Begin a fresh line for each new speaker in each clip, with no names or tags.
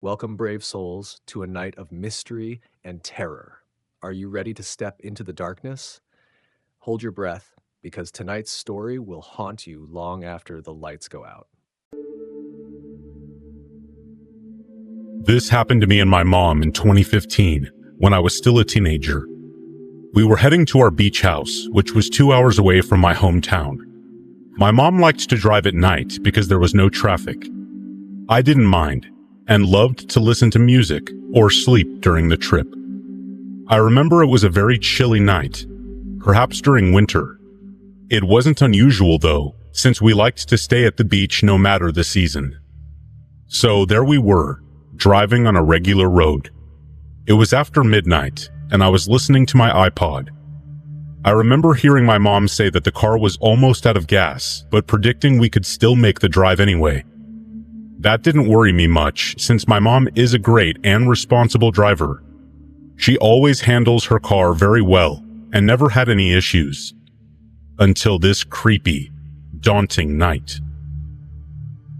Welcome, brave souls, to a night of mystery and terror. Are you ready to step into the darkness? Hold your breath, because tonight's story will haunt you long after the lights go out.
This happened to me and my mom in 2015, when I was still a teenager. We were heading to our beach house, which was 2 hours away from my hometown. My mom liked to drive at night because there was no traffic. I didn't mind, and loved to listen to music or sleep during the trip. I remember it was a very chilly night, perhaps during winter. It wasn't unusual though, since we liked to stay at the beach no matter the season. So there we were, driving on a regular road. It was after midnight, and I was listening to my iPod. I remember hearing my mom say that the car was almost out of gas, but predicting we could still make the drive anyway. That didn't worry me much, since my mom is a great and responsible driver. She always handles her car very well, and never had any issues. Until this creepy, daunting night.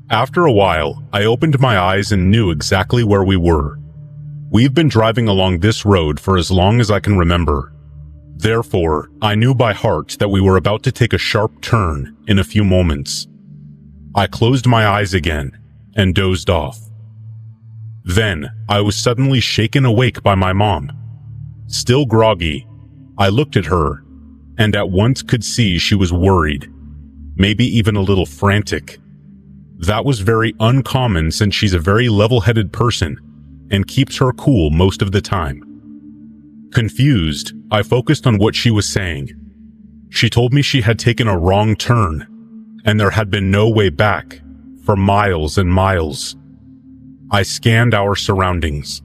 After a while, I opened my eyes and knew exactly where we were. We've been driving along this road for as long as I can remember. Therefore, I knew by heart that we were about to take a sharp turn in a few moments. I closed my eyes again and dozed off. Then, I was suddenly shaken awake by my mom. Still groggy, I looked at her, and at once could see she was worried, maybe even a little frantic. That was very uncommon since she's a very level-headed person and keeps her cool most of the time. Confused, I focused on what she was saying. She told me she had taken a wrong turn, and there had been no way back for miles and miles. I scanned our surroundings.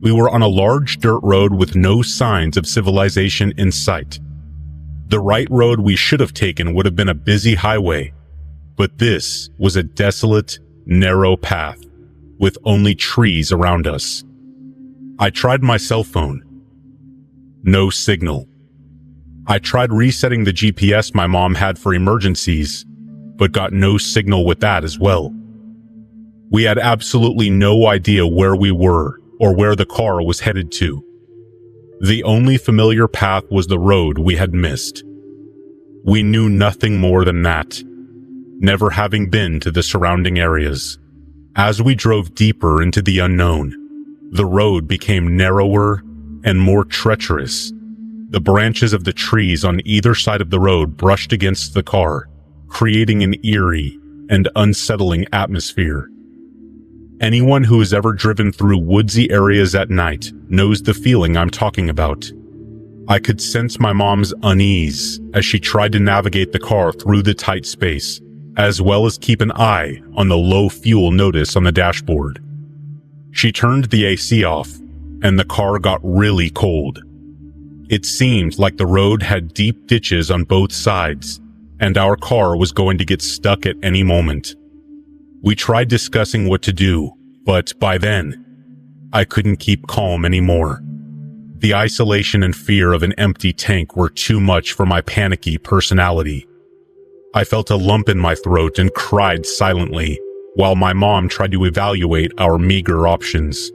We were on a large dirt road with no signs of civilization in sight. The right road we should have taken would have been a busy highway, but this was a desolate, narrow path with only trees around us. I tried my cell phone. No signal. I tried resetting the GPS my mom had for emergencies, but got no signal with that as well. We had absolutely no idea where we were or where the car was headed to. The only familiar path was the road we had missed. We knew nothing more than that, never having been to the surrounding areas. As we drove deeper into the unknown, the road became narrower and more treacherous. The branches of the trees on either side of the road brushed against the car, creating an eerie and unsettling atmosphere. Anyone who has ever driven through woodsy areas at night knows the feeling I'm talking about. I could sense my mom's unease as she tried to navigate the car through the tight space, as well as keep an eye on the low fuel notice on the dashboard. She turned the AC off, and the car got really cold. It seemed like the road had deep ditches on both sides, and our car was going to get stuck at any moment. We tried discussing what to do, but by then, I couldn't keep calm anymore. The isolation and fear of an empty tank were too much for my panicky personality. I felt a lump in my throat and cried silently, while my mom tried to evaluate our meager options.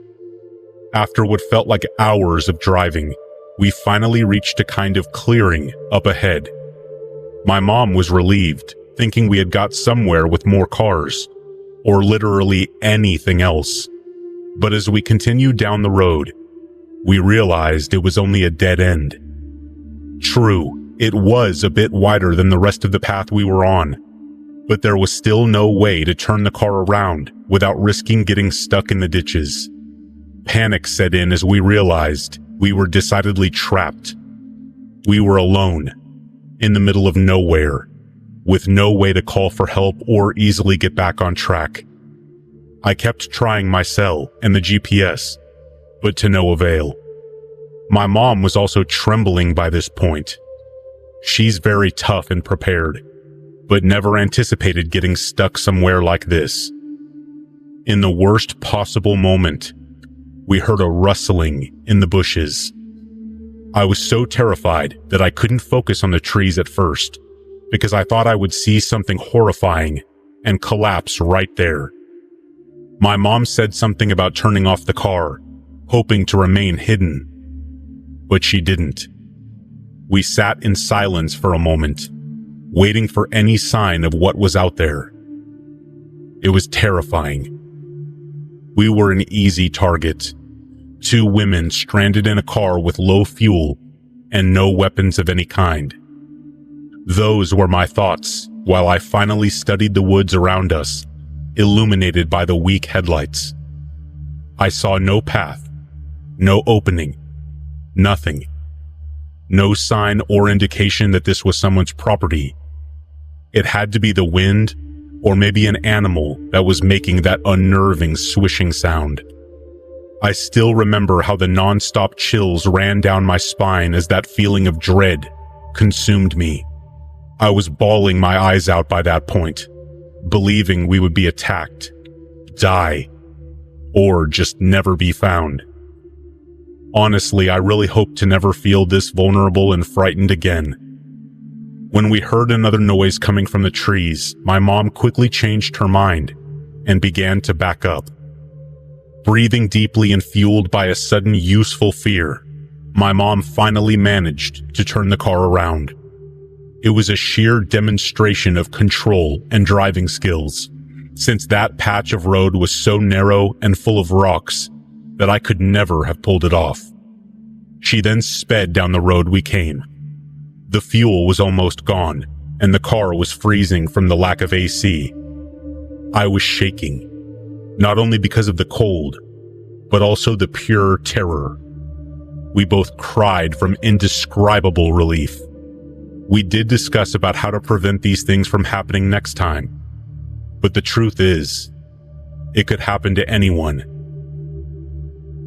After what felt like hours of driving, we finally reached a kind of clearing up ahead. My mom was relieved, thinking we had got somewhere with more cars, or literally anything else. But as we continued down the road, we realized it was only a dead end. True, it was a bit wider than the rest of the path we were on, but there was still no way to turn the car around without risking getting stuck in the ditches. Panic set in as we realized we were decidedly trapped. We were alone, in the middle of nowhere, with no way to call for help or easily get back on track. I kept trying my cell and the GPS, but to no avail. My mom was also trembling by this point. She's very tough and prepared, but never anticipated getting stuck somewhere like this. In the worst possible moment, we heard a rustling in the bushes. I was so terrified that I couldn't focus on the trees at first, because I thought I would see something horrifying and collapse right there. My mom said something about turning off the car, hoping to remain hidden. But she didn't. We sat in silence for a moment, waiting for any sign of what was out there. It was terrifying. We were an easy target. Two women stranded in a car with low fuel and no weapons of any kind. Those were my thoughts while I finally studied the woods around us, illuminated by the weak headlights. I saw no path, no opening, nothing. No sign or indication that this was someone's property. It had to be the wind, or maybe an animal that was making that unnerving swishing sound. I still remember how the non-stop chills ran down my spine as that feeling of dread consumed me. I was bawling my eyes out by that point, believing we would be attacked, die, or just never be found. Honestly, I really hoped to never feel this vulnerable and frightened again. When we heard another noise coming from the trees, my mom quickly changed her mind and began to back up. Breathing deeply and fueled by a sudden useful fear, my mom finally managed to turn the car around. It was a sheer demonstration of control and driving skills, since that patch of road was so narrow and full of rocks that I could never have pulled it off. She then sped down the road we came. The fuel was almost gone, and the car was freezing from the lack of AC. I was shaking, not only because of the cold, but also the pure terror. We both cried from indescribable relief. We did discuss about how to prevent these things from happening next time, but the truth is, it could happen to anyone.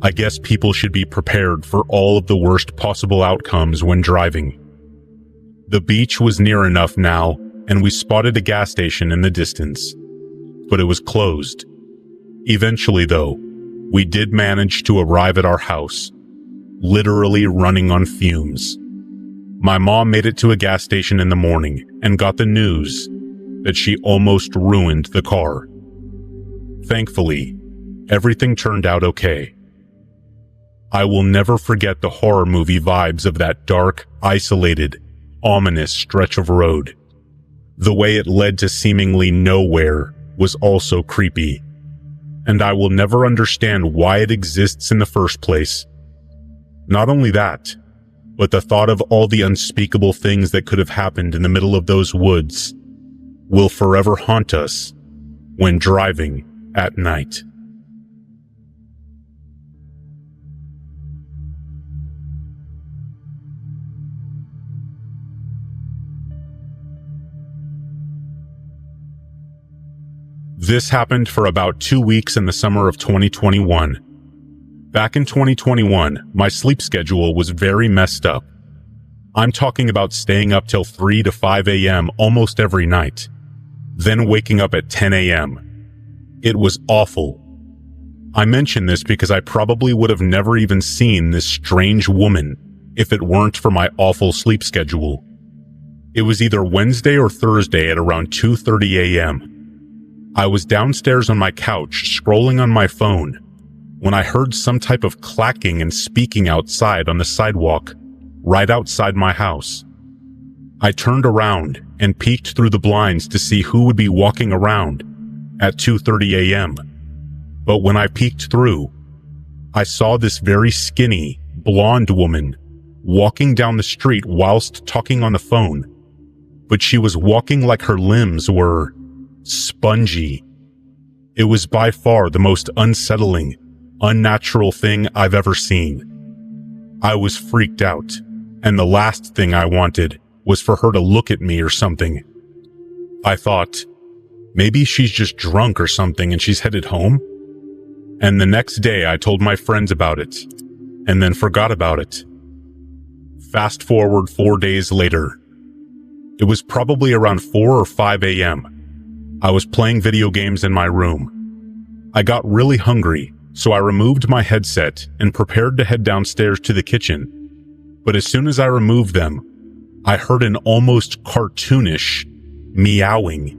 I guess people should be prepared for all of the worst possible outcomes when driving. The beach was near enough now, and we spotted a gas station in the distance, but it was closed. Eventually, though, we did manage to arrive at our house, literally running on fumes. My mom made it to a gas station in the morning and got the news that she almost ruined the car. Thankfully, everything turned out okay. I will never forget the horror movie vibes of that dark, isolated, ominous stretch of road. The way it led to seemingly nowhere was also creepy, and I will never understand why it exists in the first place. Not only that, but the thought of all the unspeakable things that could have happened in the middle of those woods will forever haunt us when driving at night. This happened for about 2 weeks in the summer of 2021. Back in 2021, my sleep schedule was very messed up. I'm talking about staying up till 3 to 5 a.m. almost every night, then waking up at 10 a.m. It was awful. I mention this because I probably would have never even seen this strange woman if it weren't for my awful sleep schedule. It was either Wednesday or Thursday at around 2:30 a.m. I was downstairs on my couch scrolling on my phone when I heard some type of clacking and speaking outside on the sidewalk right outside my house. I turned around and peeked through the blinds to see who would be walking around at 2:30 a.m. But when I peeked through, I saw this very skinny, blonde woman walking down the street whilst talking on the phone, but she was walking like her limbs were spongy. It was by far the most unsettling, unnatural thing I've ever seen. I was freaked out, and the last thing I wanted was for her to look at me or something. I thought, maybe she's just drunk or something and she's headed home. And the next day I told my friends about it, and then forgot about it. Fast forward 4 days later. It was probably around 4 or 5 a.m. I was playing video games in my room. I got really hungry, so I removed my headset and prepared to head downstairs to the kitchen. But as soon as I removed them, I heard an almost cartoonish meowing.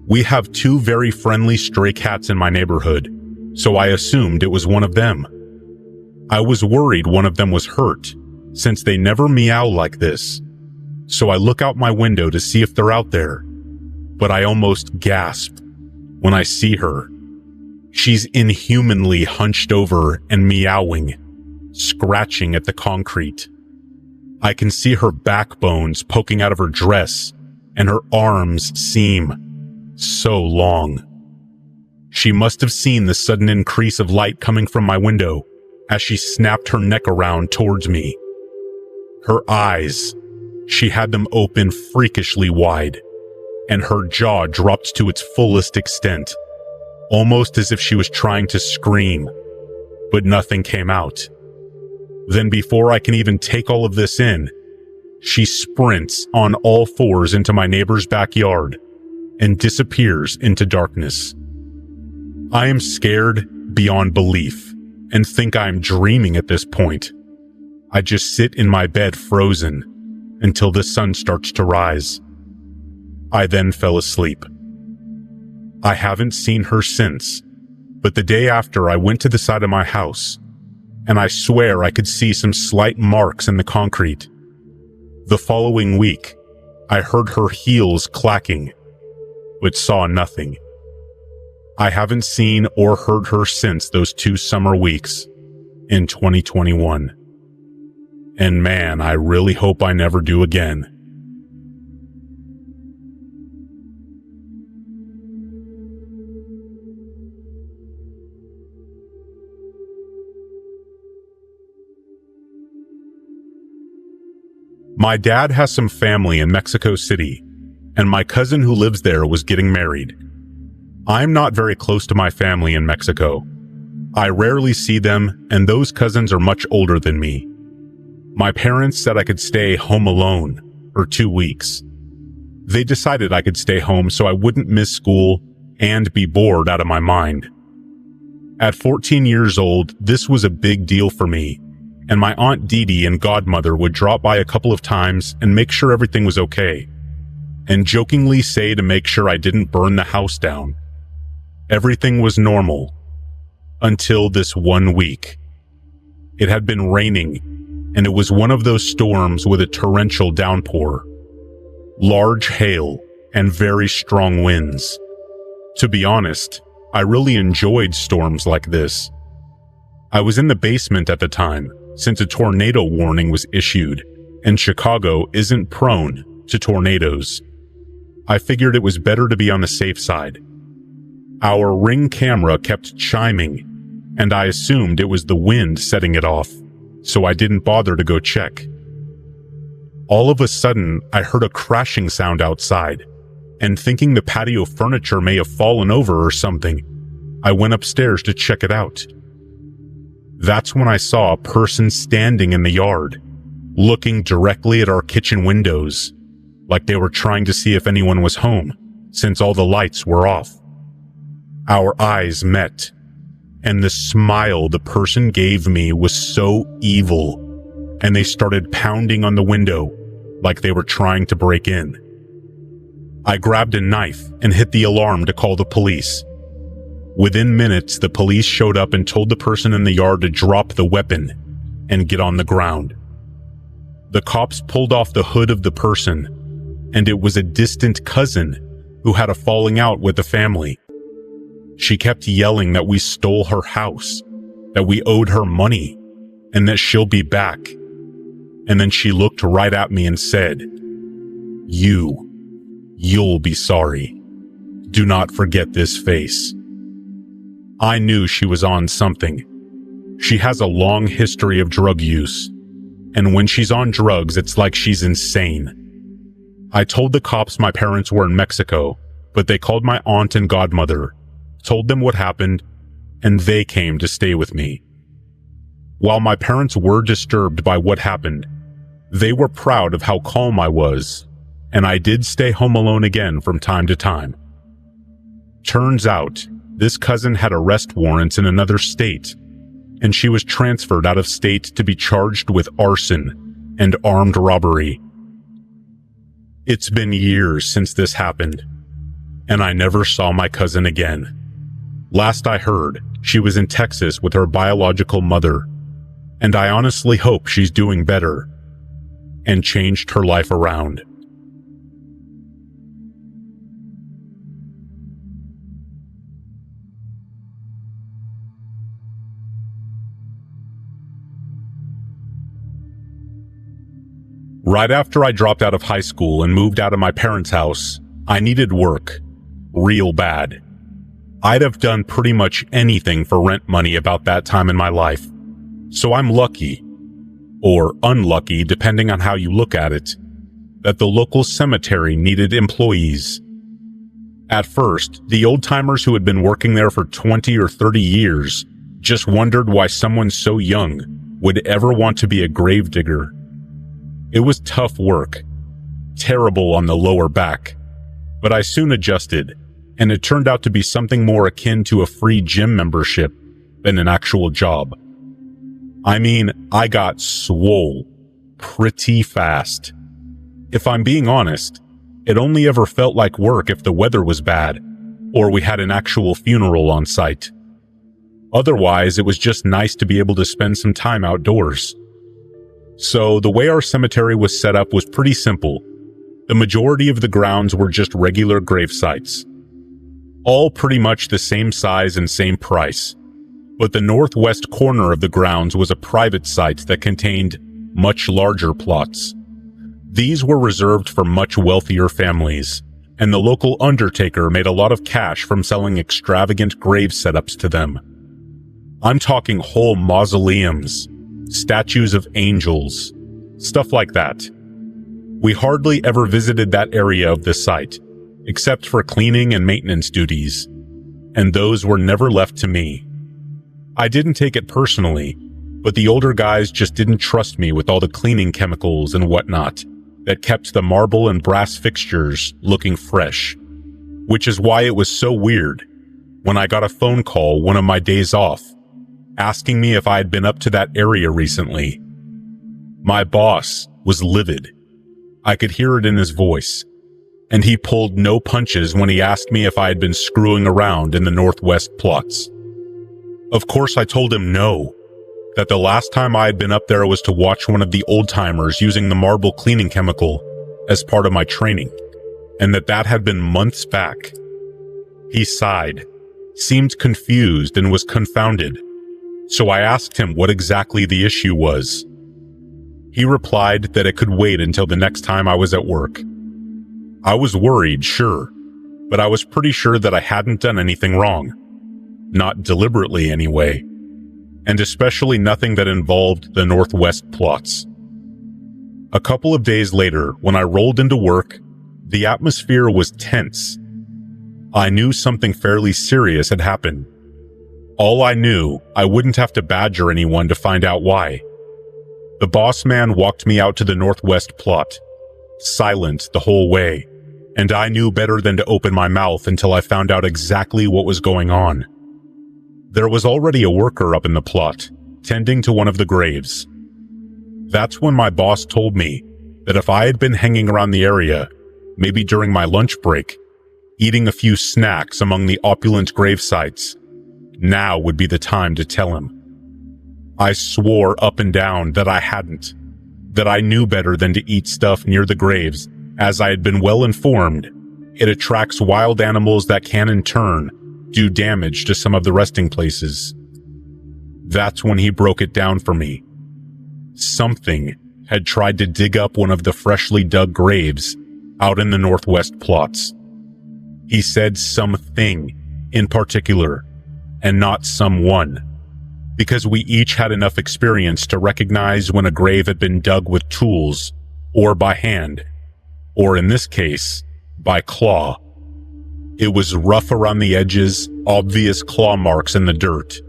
We have two very friendly stray cats in my neighborhood, so I assumed it was one of them. I was worried one of them was hurt, since they never meow like this. So I look out my window to see if they're out there, but I almost gasp when I see her. She's inhumanly hunched over and meowing, scratching at the concrete. I can see her backbones poking out of her dress, and her arms seem so long. She must have seen the sudden increase of light coming from my window as she snapped her neck around towards me. Her eyes, she had them open freakishly wide, and her jaw dropped to its fullest extent, almost as if she was trying to scream, but nothing came out. Then before I can even take all of this in, she sprints on all fours into my neighbor's backyard and disappears into darkness. I am scared beyond belief and think I am dreaming at this point. I just sit in my bed frozen until the sun starts to rise. I then fell asleep. I haven't seen her since, but the day after I went to the side of my house, and I swear I could see some slight marks in the concrete. The following week, I heard her heels clacking, but saw nothing. I haven't seen or heard her since those 2 summer weeks in 2021. And man, I really hope I never do again. My dad has some family in Mexico City, and my cousin who lives there was getting married. I'm not very close to my family in Mexico. I rarely see them, and those cousins are much older than me. My parents said I could stay home alone for 2 weeks. They decided I could stay home so I wouldn't miss school and be bored out of my mind. At 14 years old, this was a big deal for me, and my Aunt Dee Dee and godmother would drop by a couple of times and make sure everything was okay, and jokingly say to make sure I didn't burn the house down. Everything was normal until this 1 week. It had been raining, and it was one of those storms with a torrential downpour, large hail, and very strong winds. To be honest, I really enjoyed storms like this. I was in the basement at the time, since a tornado warning was issued, and Chicago isn't prone to tornadoes. I figured it was better to be on the safe side. Our Ring camera kept chiming, and I assumed it was the wind setting it off, so I didn't bother to go check. All of a sudden, I heard a crashing sound outside, and thinking the patio furniture may have fallen over or something, I went upstairs to check it out. That's when I saw a person standing in the yard, looking directly at our kitchen windows, like they were trying to see if anyone was home, since all the lights were off. Our eyes met, and the smile the person gave me was so evil, and they started pounding on the window like they were trying to break in. I grabbed a knife and hit the alarm to call the police. Within minutes, the police showed up and told the person in the yard to drop the weapon and get on the ground. The cops pulled off the hood of the person, and it was a distant cousin who had a falling out with the family. She kept yelling that we stole her house, that we owed her money, and that she'll be back. And then she looked right at me and said, You'll be sorry. Do not forget this face." I knew she was on something. She has a long history of drug use, and when she's on drugs, it's like she's insane. I told the cops my parents were in Mexico, but they called my aunt and godmother, told them what happened, and they came to stay with me. While my parents were disturbed by what happened, they were proud of how calm I was, and I did stay home alone again from time to time. Turns out, this cousin had arrest warrants in another state, and she was transferred out of state to be charged with arson and armed robbery. It's been years since this happened, and I never saw my cousin again. Last I heard, she was in Texas with her biological mother, and I honestly hope she's doing better and changed her life around. Right after I dropped out of high school and moved out of my parents' house, I needed work. Real bad. I'd have done pretty much anything for rent money about that time in my life. So I'm lucky, or unlucky depending on how you look at it, that the local cemetery needed employees. At first, the old-timers who had been working there for 20 or 30 years just wondered why someone so young would ever want to be a gravedigger. It was tough work, terrible on the lower back, but I soon adjusted, and it turned out to be something more akin to a free gym membership than an actual job. I mean, I got swole pretty fast. If I'm being honest, it only ever felt like work if the weather was bad, or we had an actual funeral on site. Otherwise, it was just nice to be able to spend some time outdoors. So the way our cemetery was set up was pretty simple. The majority of the grounds were just regular grave sites, all pretty much the same size and same price. But the northwest corner of the grounds was a private site that contained much larger plots. These were reserved for much wealthier families, and the local undertaker made a lot of cash from selling extravagant grave setups to them. I'm talking whole mausoleums, statues of angels, stuff like that. We hardly ever visited that area of the site, except for cleaning and maintenance duties, and those were never left to me. I didn't take it personally, but the older guys just didn't trust me with all the cleaning chemicals and whatnot that kept the marble and brass fixtures looking fresh, which is why it was so weird when I got a phone call one of my days off asking me if I had been up to that area recently. My boss was livid. I could hear it in his voice, and he pulled no punches when he asked me if I had been screwing around in the northwest plots. Of course, I told him no, that the last time I had been up there was to watch one of the old-timers using the marble cleaning chemical as part of my training, and that had been months back. He sighed, seemed confused, and was confounded. So I asked him what exactly the issue was. He replied that it could wait until the next time I was at work. I was worried, sure, but I was pretty sure that I hadn't done anything wrong. Not deliberately anyway, and especially nothing that involved the northwest plots. A couple of days later, when I rolled into work, the atmosphere was tense. I knew something fairly serious had happened. All I knew, I wouldn't have to badger anyone to find out why. The boss man walked me out to the northwest plot, silent the whole way, and I knew better than to open my mouth until I found out exactly what was going on. There was already a worker up in the plot, tending to one of the graves. That's when my boss told me that if I had been hanging around the area, maybe during my lunch break, eating a few snacks among the opulent grave sites, now would be the time to tell him. I swore up and down that I hadn't, that I knew better than to eat stuff near the graves, as I had been well informed it attracts wild animals that can in turn do damage to some of the resting places. That's when he broke it down for me. Something had tried to dig up one of the freshly dug graves out in the northwest plots. He said something in particular, and not someone, because we each had enough experience to recognize when a grave had been dug with tools, or by hand, or in this case, by claw. It was rough around the edges, obvious claw marks in the dirt,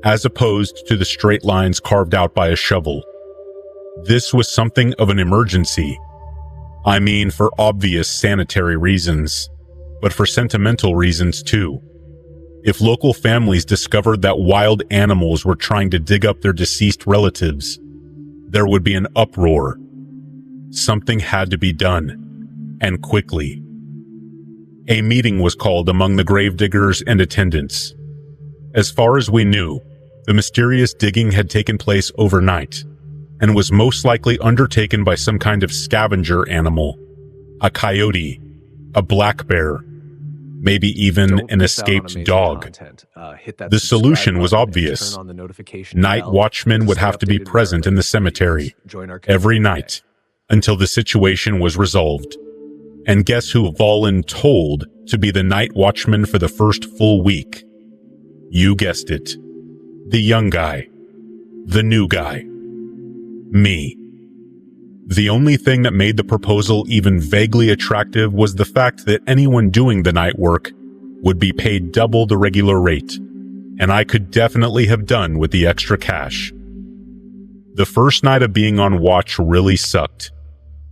as opposed to the straight lines carved out by a shovel. This was something of an emergency. I mean, for obvious sanitary reasons, but for sentimental reasons too. If local families discovered that wild animals were trying to dig up their deceased relatives, there would be an uproar. Something had to be done, and quickly. A meeting was called among the gravediggers and attendants. As far as we knew, the mysterious digging had taken place overnight and was most likely undertaken by some kind of scavenger animal, a coyote, a black bear, maybe even an escaped dog. The solution was obvious. Night watchmen would have to be present in the cemetery every night until the situation was resolved. And guess who voluntold to be the night watchman for the first full week? You guessed it. The young guy. The new guy. Me. The only thing that made the proposal even vaguely attractive was the fact that anyone doing the night work would be paid double the regular rate, and I could definitely have done with the extra cash. The first night of being on watch really sucked.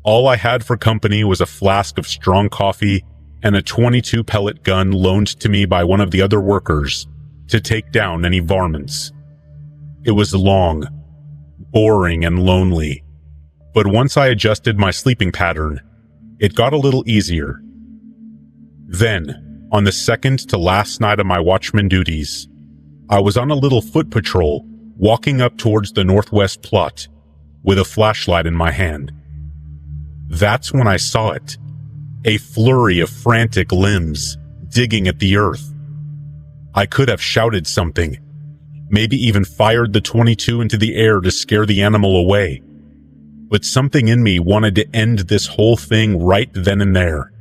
All I had for company was a flask of strong coffee and a 22 pellet gun loaned to me by one of the other workers to take down any varmints. It was long, boring, and lonely. But once I adjusted my sleeping pattern, it got a little easier. Then, on the second to last night of my watchman duties, I was on a little foot patrol walking up towards the northwest plot with a flashlight in my hand. That's when I saw it. A flurry of frantic limbs digging at the earth. I could have shouted something, maybe even fired the 22 into the air to scare the animal away. But something in me wanted to end this whole thing right then and there.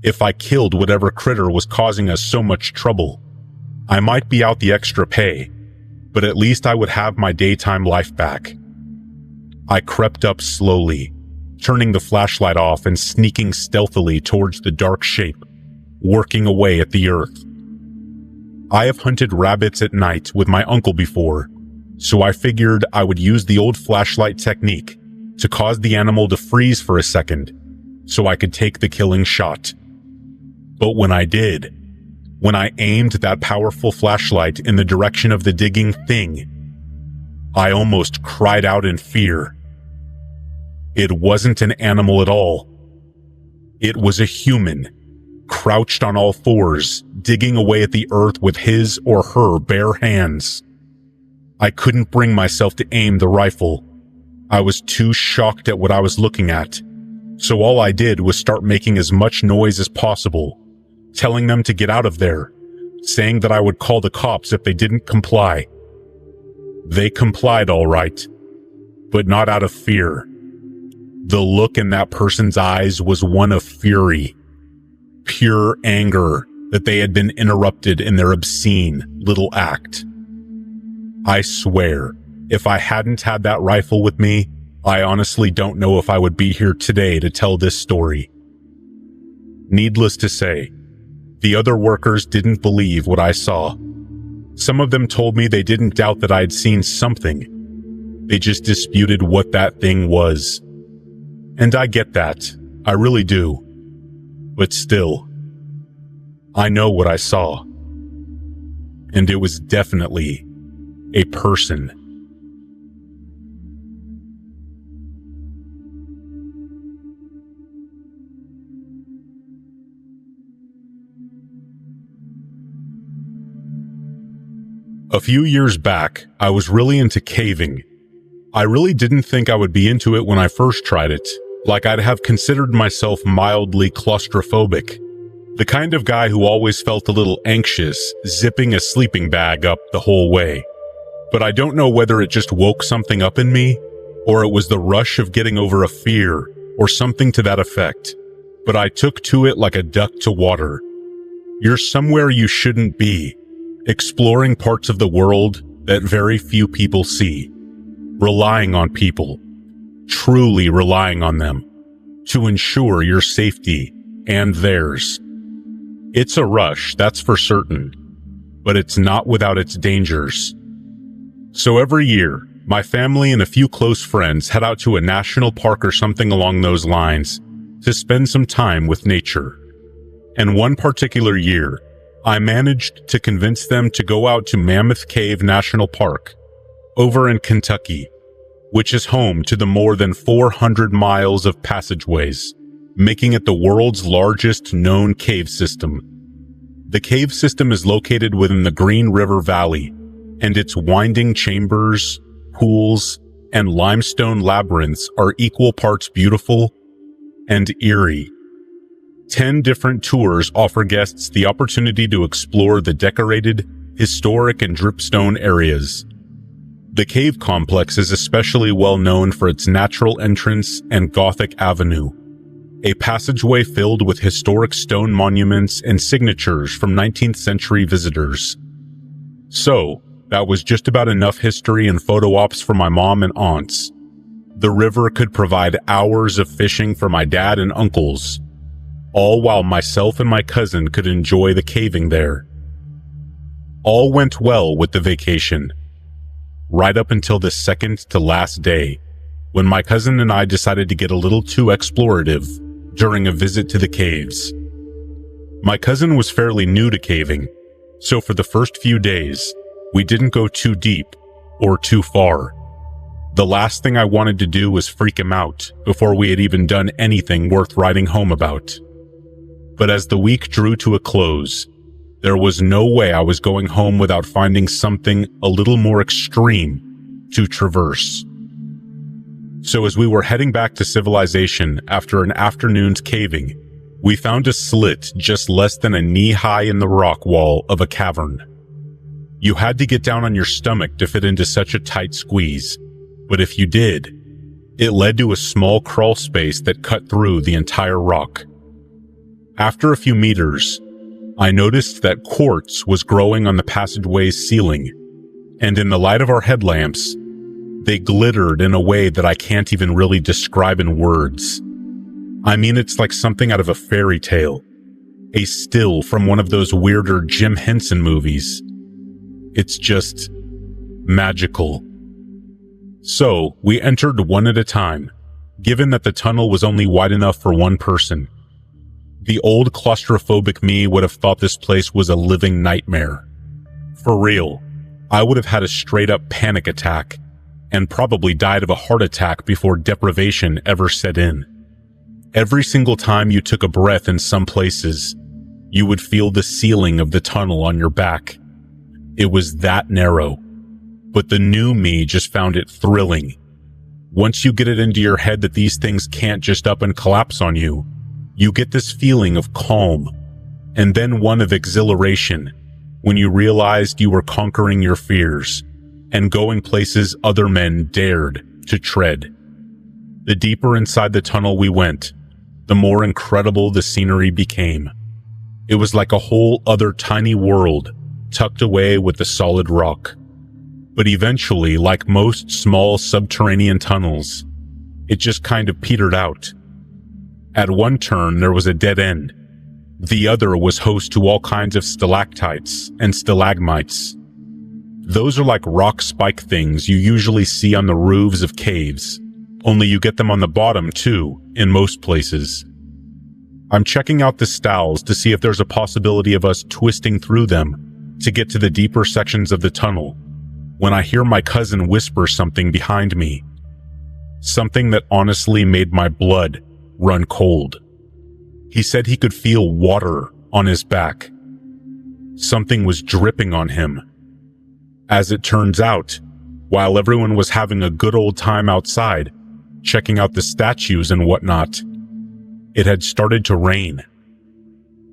If I killed whatever critter was causing us so much trouble, I might be out the extra pay, but at least I would have my daytime life back. I crept up slowly, turning the flashlight off and sneaking stealthily towards the dark shape, working away at the earth. I have hunted rabbits at night with my uncle before, so I figured I would use the old flashlight technique to cause the animal to freeze for a second, so I could take the killing shot. But when I did, when I aimed that powerful flashlight in the direction of the digging thing, I almost cried out in fear. It wasn't an animal at all. It was a human, crouched on all fours, digging away at the earth with his or her bare hands. I couldn't bring myself to aim the rifle. I was too shocked at what I was looking at, so all I did was start making as much noise as possible, telling them to get out of there, saying that I would call the cops if they didn't comply. They complied all right, but not out of fear. The look in that person's eyes was one of fury, pure anger that they had been interrupted in their obscene little act. I swear, if I hadn't had that rifle with me, I honestly don't know if I would be here today to tell this story. Needless to say, the other workers didn't believe what I saw. Some of them told me they didn't doubt that I had seen something. They just disputed what that thing was. And I get that. I really do. But still, I know what I saw. And it was definitely a person. A few years back, I was really into caving. I really didn't think I would be into it when I first tried it, like I'd have considered myself mildly claustrophobic. The kind of guy who always felt a little anxious, zipping a sleeping bag up the whole way. But I don't know whether it just woke something up in me, or it was the rush of getting over a fear, or something to that effect. But I took to it like a duck to water. You're somewhere you shouldn't be, exploring parts of the world that very few people see, relying on people, truly relying on them, to ensure your safety and theirs. It's a rush, that's for certain, but it's not without its dangers. So every year, my family and a few close friends head out to a national park or something along those lines to spend some time with nature. And one particular year, I managed to convince them to go out to Mammoth Cave National Park, over in Kentucky, which is home to the more than 400 miles of passageways. making it the world's largest known cave system. The cave system is located within the Green River Valley, and its winding chambers, pools, and limestone labyrinths are equal parts beautiful and eerie. 10 different tours offer guests the opportunity to explore the decorated, historic, and dripstone areas. The cave complex is especially well known for its natural entrance and Gothic Avenue, a passageway filled with historic stone monuments and signatures from 19th century visitors. So, that was just about enough history and photo ops for my mom and aunts. The river could provide hours of fishing for my dad and uncles, all while myself and my cousin could enjoy the caving there. All went well with the vacation, right up until the second to last day, when my cousin and I decided to get a little too explorative during a visit to the caves. My cousin was fairly new to caving, so for the first few days, we didn't go too deep or too far. The last thing I wanted to do was freak him out before we had even done anything worth writing home about. But as the week drew to a close, there was no way I was going home without finding something a little more extreme to traverse. So as we were heading back to civilization after an afternoon's caving, we found a slit just less than a knee-high in the rock wall of a cavern. You had to get down on your stomach to fit into such a tight squeeze, but if you did, it led to a small crawl space that cut through the entire rock. After a few meters, I noticed that quartz was growing on the passageway's ceiling, and in the light of our headlamps, they glittered in a way that I can't even really describe in words. I mean, it's like something out of a fairy tale, a still from one of those weirder Jim Henson movies. It's just magical. So, we entered one at a time, given that the tunnel was only wide enough for one person. The old claustrophobic me would have thought this place was a living nightmare. For real, I would have had a straight-up panic attack, and probably died of a heart attack before deprivation ever set in. Every single time you took a breath in some places, you would feel the ceiling of the tunnel on your back. It was that narrow. But the new me just found it thrilling. Once you get it into your head that these things can't just up and collapse on you, you get this feeling of calm, and then one of exhilaration when you realized you were conquering your fears and going places other men dared to tread. The deeper inside the tunnel we went, the more incredible the scenery became. It was like a whole other tiny world tucked away with the solid rock. But eventually, like most small subterranean tunnels, it just kind of petered out. At one turn, there was a dead end. The other was host to all kinds of stalactites and stalagmites. Those are like rock spike things you usually see on the roofs of caves, only you get them on the bottom too, in most places. I'm checking out the stalls to see if there's a possibility of us twisting through them to get to the deeper sections of the tunnel, when I hear my cousin whisper something behind me. Something that honestly made my blood run cold. He said he could feel water on his back. Something was dripping on him. As it turns out, while everyone was having a good old time outside, checking out the statues and whatnot, it had started to rain.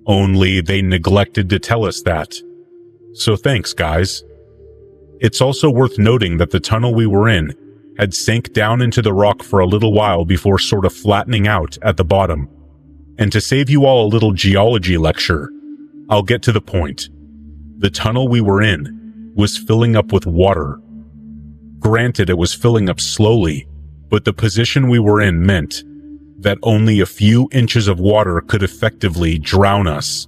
Only they neglected to tell us that. So thanks, guys. It's also worth noting that the tunnel we were in had sank down into the rock for a little while before sort of flattening out at the bottom. And to save you all a little geology lecture, I'll get to the point. The tunnel we were in was filling up with water. Granted, it was filling up slowly, but the position we were in meant that only a few inches of water could effectively drown us.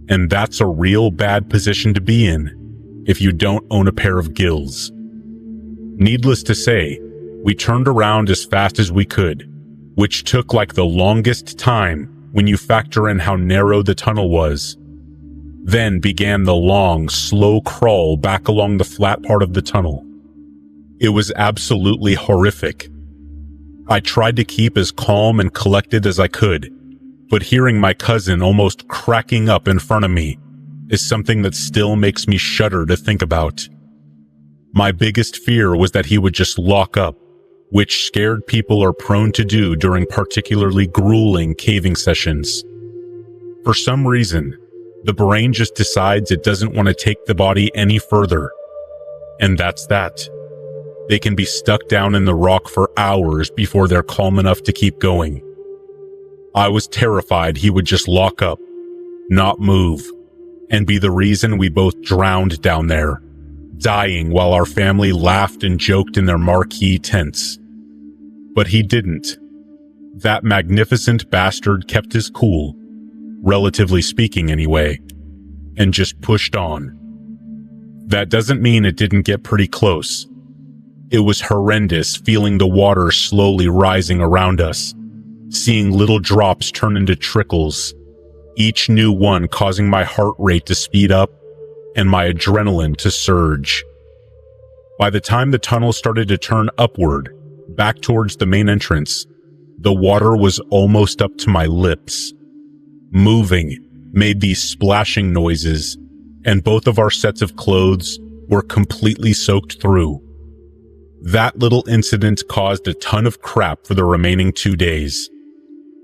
And that's a real bad position to be in if you don't own a pair of gills. Needless to say, we turned around as fast as we could, which took like the longest time when you factor in how narrow the tunnel was. Then began the long, slow crawl back along the flat part of the tunnel. It was absolutely horrific. I tried to keep as calm and collected as I could, but hearing my cousin almost cracking up in front of me is something that still makes me shudder to think about. My biggest fear was that he would just lock up, which scared people are prone to do during particularly grueling caving sessions. For some reason, the brain just decides it doesn't want to take the body any further. And that's that. They can be stuck down in the rock for hours before they're calm enough to keep going. I was terrified he would just lock up, not move, and be the reason we both drowned down there, dying while our family laughed and joked in their marquee tents. But he didn't. That magnificent bastard kept his cool, relatively speaking anyway, and just pushed on. That doesn't mean it didn't get pretty close. It was horrendous feeling the water slowly rising around us, seeing little drops turn into trickles, each new one causing my heart rate to speed up and my adrenaline to surge. By the time the tunnel started to turn upward, back towards the main entrance, the water was almost up to my lips. Moving made these splashing noises, and both of our sets of clothes were completely soaked through. That little incident caused a ton of crap for the remaining 2 days.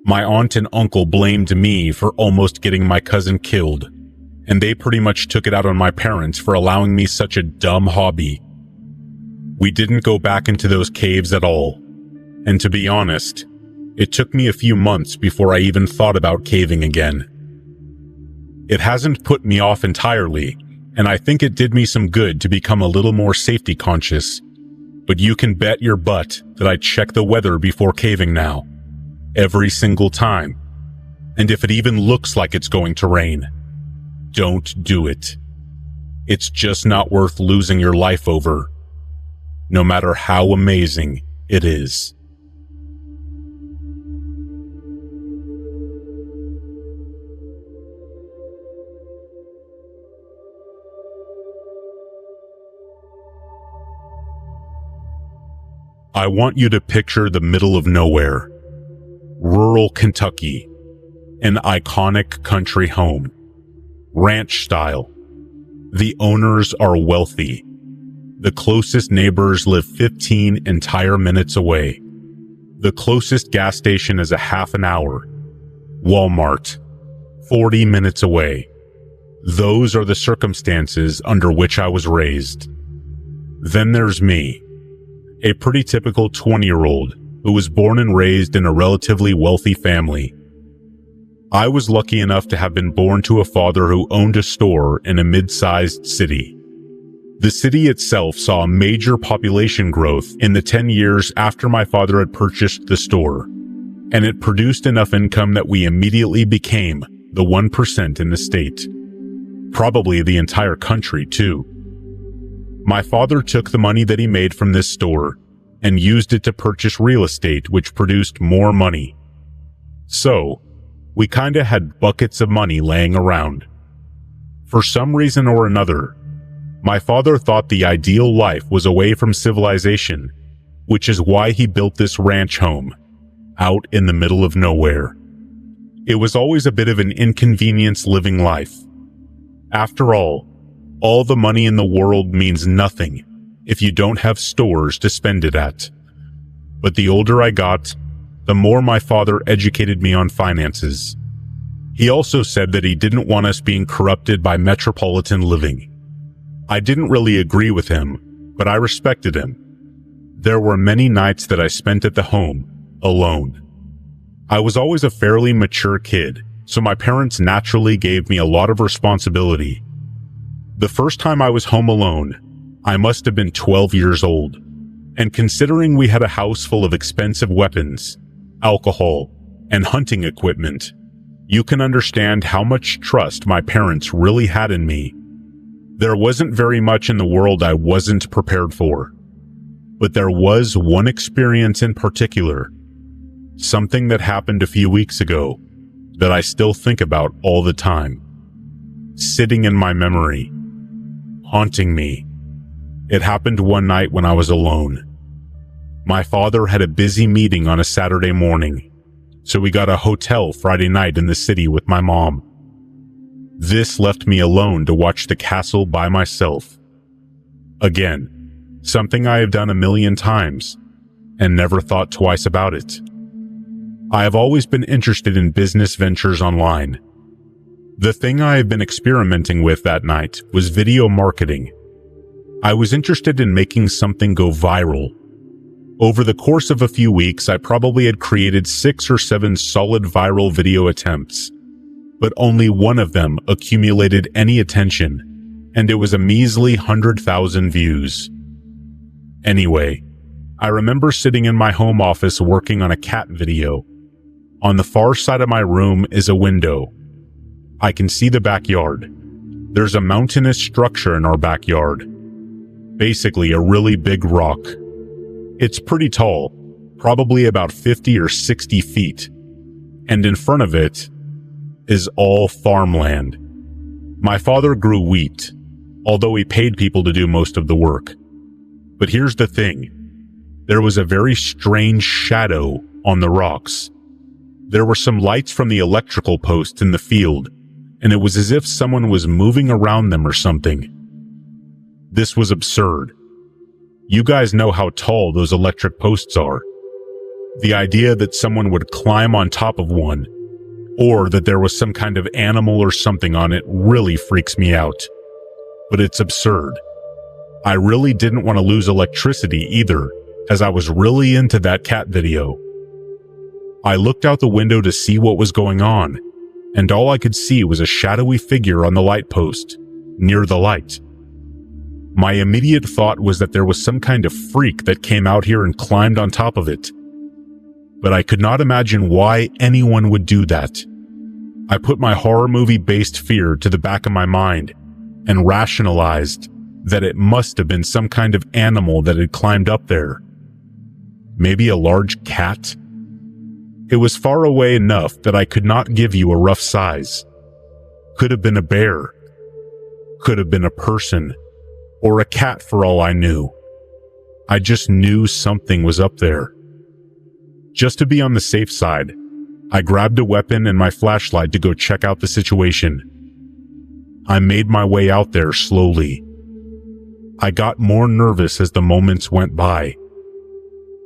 My aunt and uncle blamed me for almost getting my cousin killed, and they pretty much took it out on my parents for allowing me such a dumb hobby. We didn't go back into those caves at all, and to be honest, it took me a few months before I even thought about caving again. It hasn't put me off entirely, and I think it did me some good to become a little more safety conscious. But you can bet your butt that I check the weather before caving now. Every single time. And if it even looks like it's going to rain, don't do it. It's just not worth losing your life over, no matter how amazing it is. I want you to picture the middle of nowhere, rural Kentucky, an iconic country home, ranch style. The owners are wealthy. The closest neighbors live 15 entire minutes away. The closest gas station is a half an hour. Walmart, 40 minutes away. Those are the circumstances under which I was raised. Then there's me, a pretty typical 20-year-old who was born and raised in a relatively wealthy family. I was lucky enough to have been born to a father who owned a store in a mid-sized city. The city itself saw a major population growth in the 10 years after my father had purchased the store, and it produced enough income that we immediately became the 1% in the state. Probably the entire country, too. My father took the money that he made from this store and used it to purchase real estate, which produced more money. So, we kinda had buckets of money laying around. For some reason or another, my father thought the ideal life was away from civilization, which is why he built this ranch home, out in the middle of nowhere. It was always a bit of an inconvenience living life. After all the money in the world means nothing if you don't have stores to spend it at. But the older I got, the more my father educated me on finances. He also said that he didn't want us being corrupted by metropolitan living. I didn't really agree with him, but I respected him. There were many nights that I spent at the home, alone. I was always a fairly mature kid, so my parents naturally gave me a lot of responsibility. The first time I was home alone, I must have been 12 years old, and considering we had a house full of expensive weapons, alcohol, and hunting equipment, you can understand how much trust my parents really had in me. There wasn't very much in the world I wasn't prepared for, but there was one experience in particular, something that happened a few weeks ago that I still think about all the time, sitting in my memory, haunting me. It happened one night when I was alone. My father had a busy meeting on a Saturday morning, so we got a hotel Friday night in the city with my mom. This left me alone to watch the castle by myself. Again, something I have done a million times and never thought twice about it. I have always been interested in business ventures online. The thing I have been experimenting with that night was video marketing. I was interested in making something go viral. Over the course of a few weeks, I probably had created 6 or 7 solid viral video attempts, but only one of them accumulated any attention, and it was a measly 100,000 views. Anyway, I remember sitting in my home office working on a cat video. On the far side of my room is a window. I can see the backyard. There's a mountainous structure in our backyard. Basically a really big rock. It's pretty tall, probably about 50 or 60 feet. And in front of it is all farmland. My father grew wheat, although he paid people to do most of the work. But here's the thing. There was a very strange shadow on the rocks. There were some lights from the electrical posts in the field, and it was as if someone was moving around them or something. This was absurd. You guys know how tall those electric posts are. The idea that someone would climb on top of one, or that there was some kind of animal or something on it, really freaks me out. But it's absurd. I really didn't want to lose electricity either, as I was really into that cat video. I looked out the window to see what was going on, and all I could see was a shadowy figure on the light post, near the light. My immediate thought was that there was some kind of freak that came out here and climbed on top of it. But I could not imagine why anyone would do that. I put my horror movie-based fear to the back of my mind and rationalized that it must have been some kind of animal that had climbed up there. Maybe a large cat? It was far away enough that I could not give you a rough size. Could have been a bear. Could have been a person. Or a cat for all I knew. I just knew something was up there. Just to be on the safe side, I grabbed a weapon and my flashlight to go check out the situation. I made my way out there slowly. I got more nervous as the moments went by.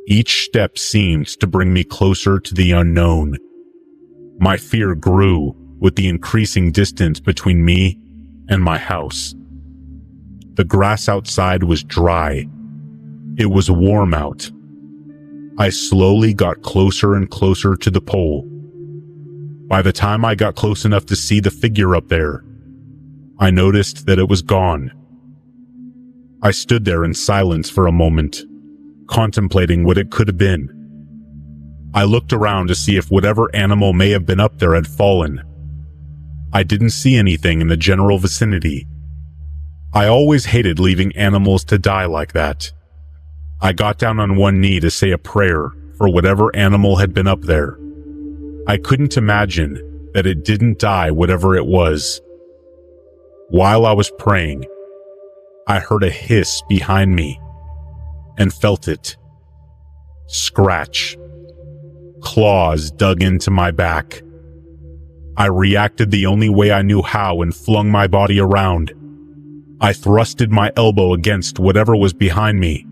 Each step seemed to bring me closer to the unknown. My fear grew with the increasing distance between me and my house. The grass outside was dry. It was warm out. I slowly got closer and closer to the pole. By the time I got close enough to see the figure up there, I noticed that it was gone. I stood there in silence for a moment, contemplating what it could have been. I looked around to see if whatever animal may have been up there had fallen. I didn't see anything in the general vicinity. I always hated leaving animals to die like that. I got down on one knee to say a prayer for whatever animal had been up there. I couldn't imagine that it didn't die, whatever it was. While I was praying, I heard a hiss behind me and felt it. Scratch. Claws dug into my back. I reacted the only way I knew how and flung my body around. I thrusted my elbow against whatever was behind me.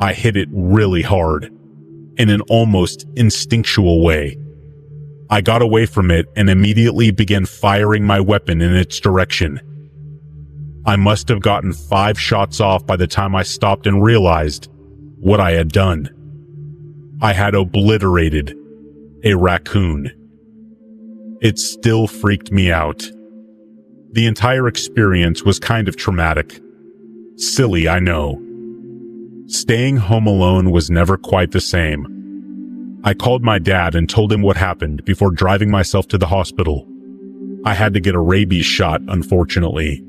I hit it really hard, in an almost instinctual way. I got away from it and immediately began firing my weapon in its direction. I must have gotten 5 shots off by the time I stopped and realized what I had done. I had obliterated a raccoon. It still freaked me out. The entire experience was kind of traumatic. Silly, I know. Staying home alone was never quite the same. I called my dad and told him what happened before driving myself to the hospital. I had to get a rabies shot, unfortunately,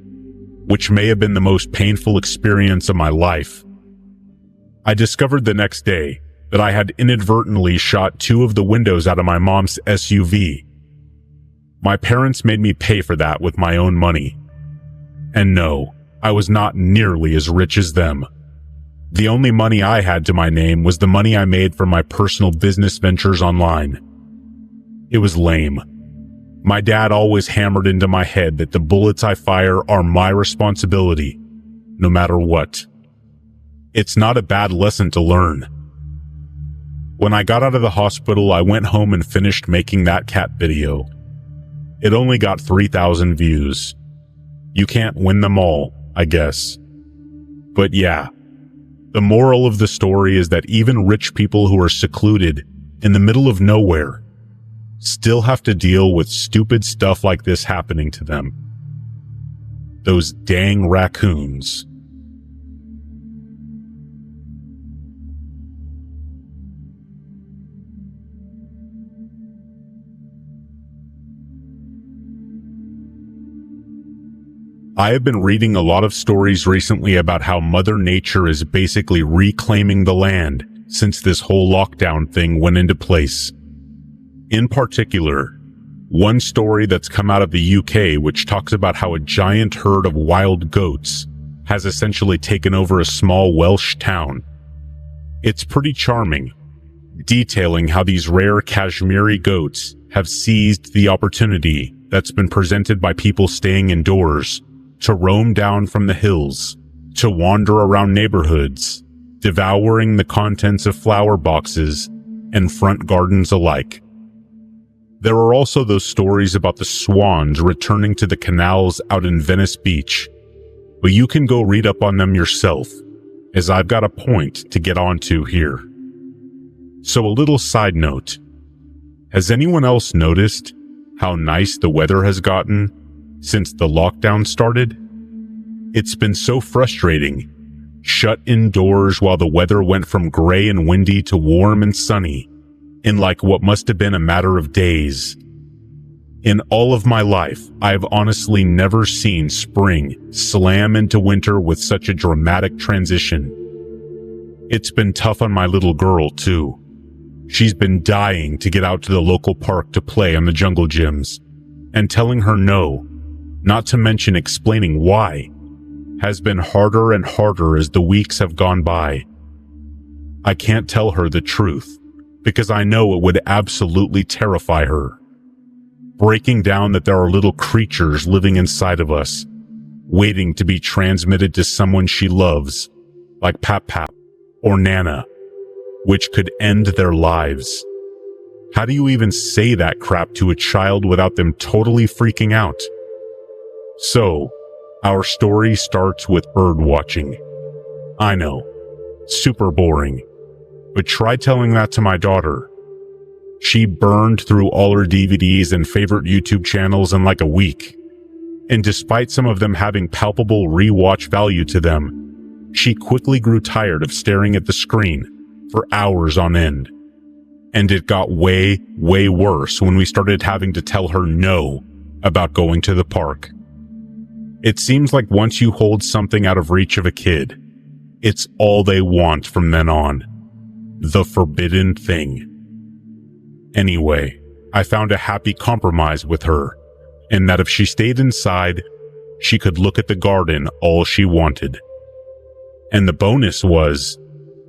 which may have been the most painful experience of my life. I discovered the next day that I had inadvertently shot 2 of the windows out of my mom's SUV. My parents made me pay for that with my own money. And no, I was not nearly as rich as them. The only money I had to my name was the money I made from my personal business ventures online. It was lame. My dad always hammered into my head that the bullets I fire are my responsibility, no matter what. It's not a bad lesson to learn. When I got out of the hospital, I went home and finished making that cat video. It only got 3,000 views. You can't win them all, I guess. But yeah, the moral of the story is that even rich people who are secluded in the middle of nowhere still have to deal with stupid stuff like this happening to them. Those dang raccoons. I have been reading a lot of stories recently about how Mother Nature is basically reclaiming the land since this whole lockdown thing went into place. In particular, one story that's come out of the UK which talks about how a giant herd of wild goats has essentially taken over a small Welsh town. It's pretty charming, detailing how these rare Kashmiri goats have seized the opportunity that's been presented by people staying indoors to roam down from the hills, to wander around neighborhoods, devouring the contents of flower boxes and front gardens alike. There are also those stories about the swans returning to the canals out in Venice Beach, but you can go read up on them yourself, as I've got a point to get onto here. So a little side note, has anyone else noticed how nice the weather has gotten since the lockdown started? It's been so frustrating, shut indoors while the weather went from gray and windy to warm and sunny in like what must have been a matter of days. In all of my life, I've honestly never seen spring slam into winter with such a dramatic transition. It's been tough on my little girl, too. She's been dying to get out to the local park to play on the jungle gyms, and telling her no, not to mention explaining why, has been harder and harder as the weeks have gone by. I can't tell her the truth, because I know it would absolutely terrify her. Breaking down that there are little creatures living inside of us, waiting to be transmitted to someone she loves, like Pap Pap or Nana, which could end their lives. How do you even say that crap to a child without them totally freaking out? So, our story starts with bird watching. I know, super boring, but try telling that to my daughter. She burned through all her DVDs and favorite YouTube channels in like a week. And despite some of them having palpable rewatch value to them, she quickly grew tired of staring at the screen for hours on end. And it got way, way worse when we started having to tell her no about going to the park. It seems like once you hold something out of reach of a kid, it's all they want from then on. The forbidden thing. Anyway, I found a happy compromise with her, in that if she stayed inside, she could look at the garden all she wanted. And the bonus was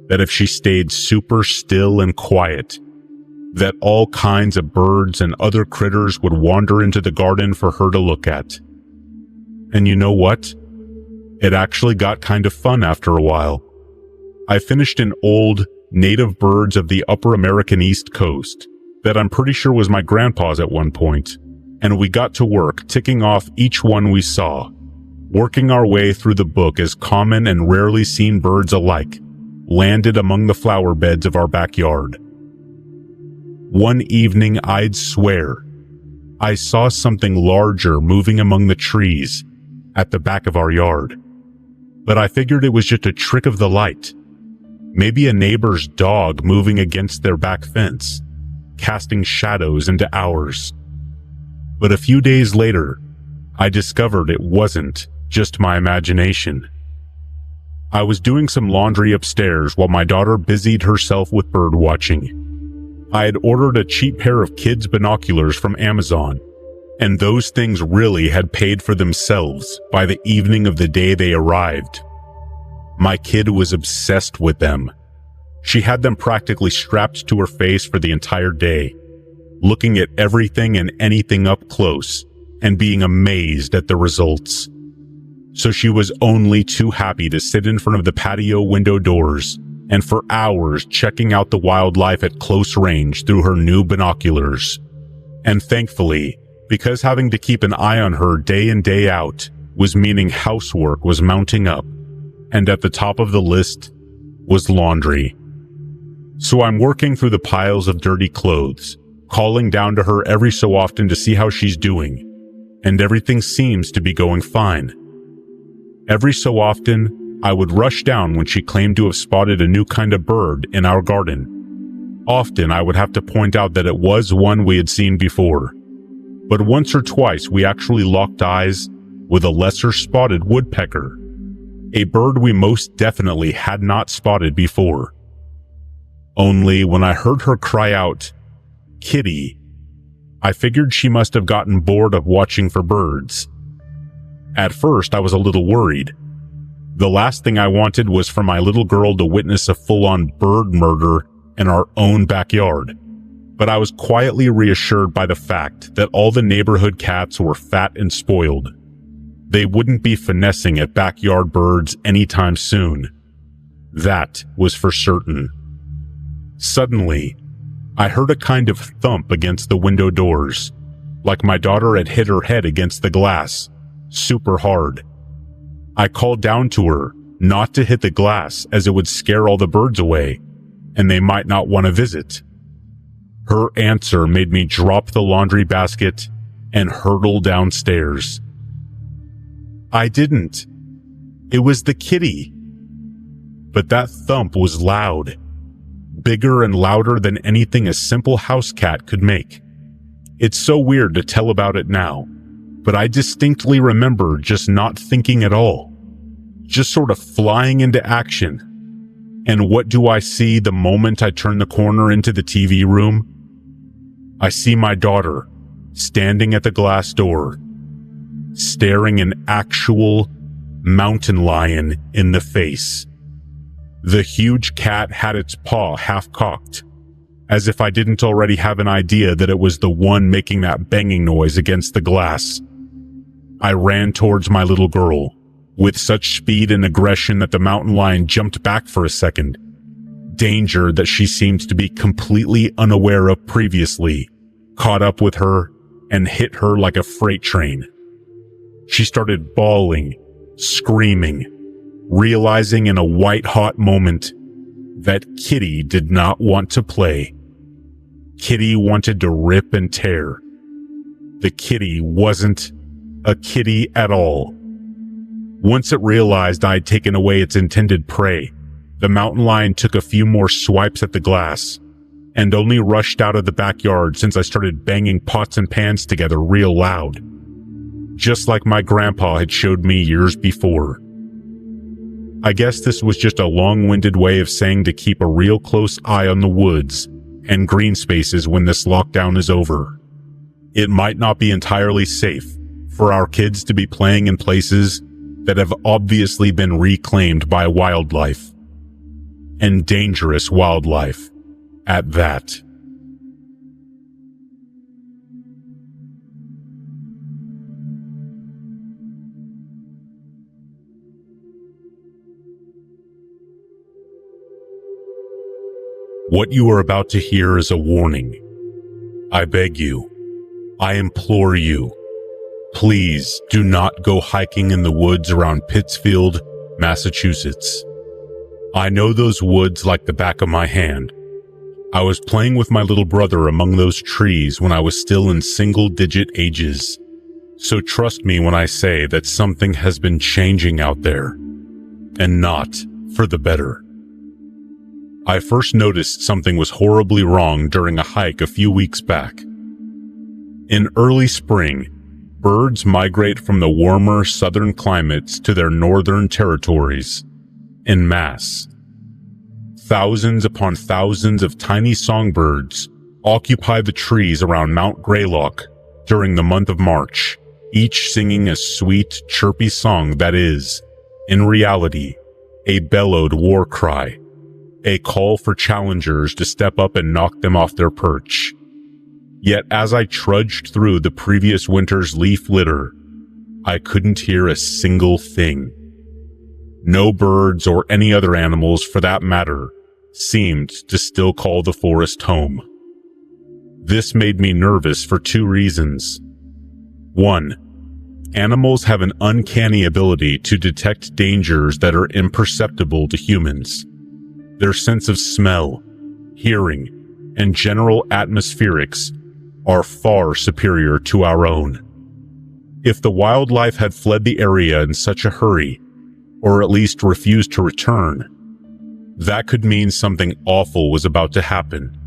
that if she stayed super still and quiet, that all kinds of birds and other critters would wander into the garden for her to look at. And you know what? It actually got kind of fun after a while. I finished an old native birds of the upper American East Coast that I'm pretty sure was my grandpa's at one point, and we got to work ticking off each one we saw, working our way through the book as common and rarely seen birds alike landed among the flower beds of our backyard. One evening, I'd swear, I saw something larger moving among the trees at the back of our yard, but I figured it was just a trick of the light. Maybe a neighbor's dog moving against their back fence, casting shadows into ours. But a few days later, I discovered it wasn't just my imagination. I was doing some laundry upstairs while my daughter busied herself with bird watching. I had ordered a cheap pair of kids' binoculars from Amazon, and those things really had paid for themselves by the evening of the day they arrived. My kid was obsessed with them. She had them practically strapped to her face for the entire day. looking at everything and anything up close and being amazed at the results. So she was only too happy to sit in front of the patio window doors and for hours checking out the wildlife at close range through her new binoculars. And thankfully, because having to keep an eye on her day in day out was meaning housework was mounting up, and at the top of the list was laundry. So I'm working through the piles of dirty clothes, calling down to her every so often to see how she's doing, and everything seems to be going fine. Every so often, I would rush down when she claimed to have spotted a new kind of bird in our garden. Often I would have to point out that it was one we had seen before. But once or twice we actually locked eyes with a lesser spotted woodpecker, a bird we most definitely had not spotted before. Only when I heard her cry out, "Kitty," I figured she must have gotten bored of watching for birds. At first, I was a little worried. The last thing I wanted was for my little girl to witness a full-on bird murder in our own backyard. But I was quietly reassured by the fact that all the neighborhood cats were fat and spoiled. They wouldn't be finessing at backyard birds anytime soon. That was for certain. Suddenly, I heard a kind of thump against the window doors, like my daughter had hit her head against the glass, super hard. I called down to her not to hit the glass as it would scare all the birds away, and they might not want to visit. Her answer made me drop the laundry basket and hurtle downstairs. I didn't. It was the kitty. But that thump was loud, bigger and louder than anything a simple house cat could make. It's so weird to tell about it now, but I distinctly remember just not thinking at all, just sort of flying into action. And what do I see the moment I turn the corner into the TV room? I see my daughter standing at the glass door, staring an actual mountain lion in the face. The huge cat had its paw half-cocked, as if I didn't already have an idea that it was the one making that banging noise against the glass. I ran towards my little girl, with such speed and aggression that the mountain lion jumped back for a second. Danger that she seemed to be completely unaware of previously, caught up with her and hit her like a freight train. She started bawling, screaming, realizing in a white-hot moment that Kitty did not want to play. Kitty wanted to rip and tear. The kitty wasn't a kitty at all. Once it realized I'd taken away its intended prey, the mountain lion took a few more swipes at the glass and only rushed out of the backyard since I started banging pots and pans together real loud, just like my grandpa had showed me years before. I guess this was just a long-winded way of saying to keep a real close eye on the woods and green spaces when this lockdown is over. It might not be entirely safe for our kids to be playing in places that have obviously been reclaimed by wildlife, and dangerous wildlife at that. What you are about to hear is a warning. I beg you, I implore you, please do not go hiking in the woods around Pittsfield, Massachusetts. I know those woods like the back of my hand. I was playing with my little brother among those trees when I was still in single-digit ages. So trust me when I say that something has been changing out there, and not for the better. I first noticed something was horribly wrong during a hike a few weeks back. In early spring, birds migrate from the warmer southern climates to their northern territories en masse. Thousands upon thousands of tiny songbirds occupy the trees around Mount Greylock during the month of March, each singing a sweet, chirpy song that is, in reality, a bellowed war cry. A call for challengers to step up and knock them off their perch. Yet as I trudged through the previous winter's leaf litter, I couldn't hear a single thing. No birds or any other animals, for that matter, seemed to still call the forest home. This made me nervous for two reasons. One, animals have an uncanny ability to detect dangers that are imperceptible to humans. Their sense of smell, hearing, and general atmospherics are far superior to our own. If the wildlife had fled the area in such a hurry, or at least refused to return, that could mean something awful was about to happen.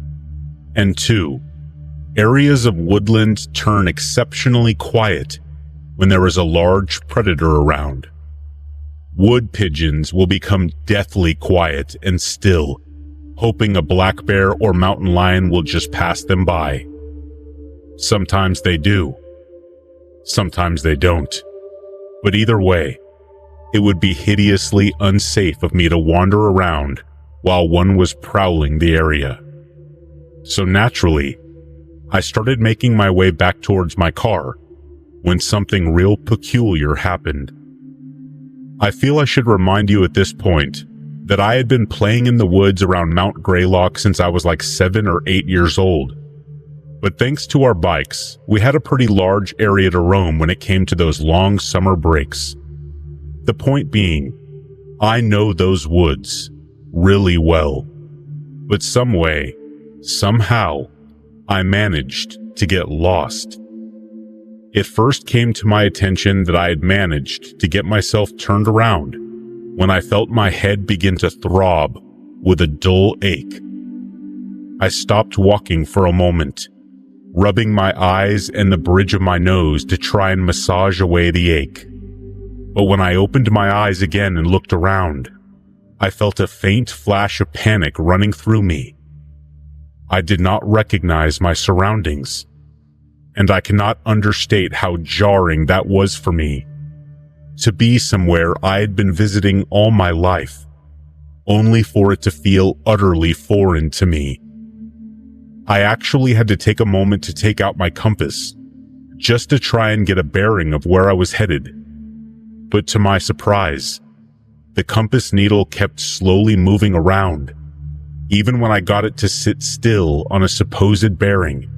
And two, areas of woodland turn exceptionally quiet when there is a large predator around. Wood pigeons will become deathly quiet and still, hoping a black bear or mountain lion will just pass them by. Sometimes they do. Sometimes they don't. But either way, it would be hideously unsafe of me to wander around while one was prowling the area. So naturally, I started making my way back towards my car when something real peculiar happened. I feel I should remind you at this point that I had been playing in the woods around Mount Greylock since I was like 7 or 8 years old. But thanks to our bikes, we had a pretty large area to roam when it came to those long summer breaks. The point being, I know those woods really well. But some way, somehow, I managed to get lost. It first came to my attention that I had managed to get myself turned around when I felt my head begin to throb with a dull ache. I stopped walking for a moment, rubbing my eyes and the bridge of my nose to try and massage away the ache. But when I opened my eyes again and looked around, I felt a faint flash of panic running through me. I did not recognize my surroundings, and I cannot understate how jarring that was for me. To be somewhere I had been visiting all my life, only for it to feel utterly foreign to me. I actually had to take a moment to take out my compass, just to try and get a bearing of where I was headed. But to my surprise, the compass needle kept slowly moving around. Even when I got it to sit still on a supposed bearing,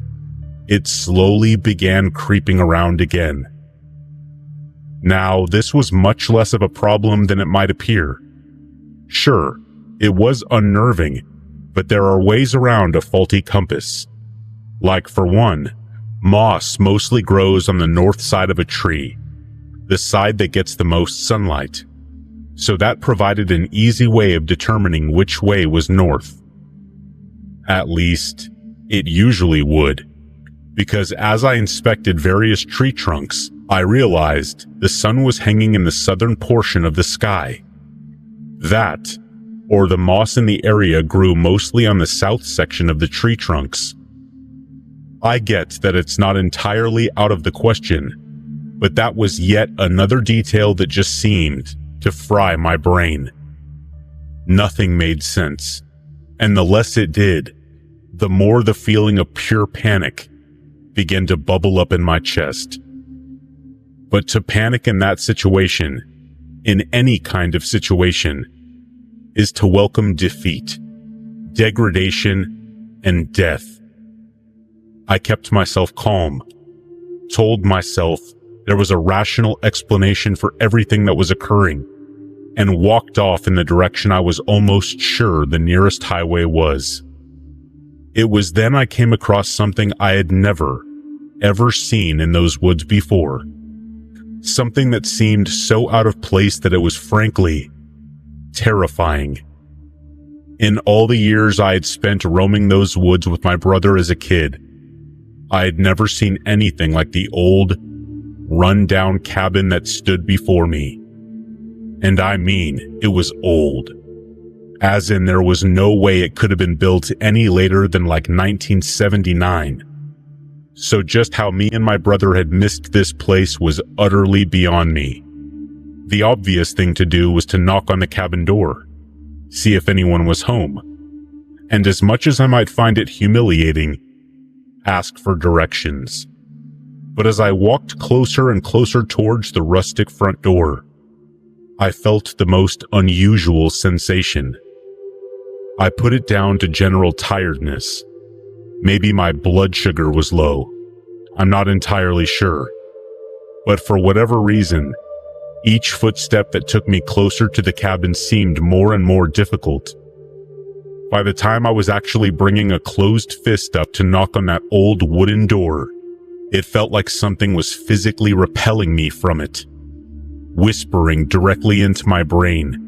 it slowly began creeping around again. Now, this was much less of a problem than it might appear. Sure, it was unnerving, but there are ways around a faulty compass. Like, for one, moss mostly grows on the north side of a tree, the side that gets the most sunlight. So that provided an easy way of determining which way was north. At least, it usually would, because as I inspected various tree trunks, I realized the sun was hanging in the southern portion of the sky. That, or the moss in the area grew mostly on the south section of the tree trunks. I get that it's not entirely out of the question, but that was yet another detail that just seemed to fry my brain. Nothing made sense, and the less it did, the more the feeling of pure panic began to bubble up in my chest. But to panic in that situation, in any kind of situation, is to welcome defeat, degradation, and death. I kept myself calm, told myself there was a rational explanation for everything that was occurring, and walked off in the direction I was almost sure the nearest highway was. It was then I came across something I had never, ever seen in those woods before. Something that seemed so out of place that it was frankly terrifying. In all the years I had spent roaming those woods with my brother as a kid, I had never seen anything like the old, run-down cabin that stood before me. And I mean, it was old. As in, there was no way it could have been built any later than like 1979. So just how me and my brother had missed this place was utterly beyond me. The obvious thing to do was to knock on the cabin door, see if anyone was home. And as much as I might find it humiliating, ask for directions. But as I walked closer and closer towards the rustic front door, I felt the most unusual sensation. I put it down to general tiredness. Maybe my blood sugar was low. I'm not entirely sure. But for whatever reason, each footstep that took me closer to the cabin seemed more and more difficult. By the time I was actually bringing a closed fist up to knock on that old wooden door, it felt like something was physically repelling me from it, whispering directly into my brain,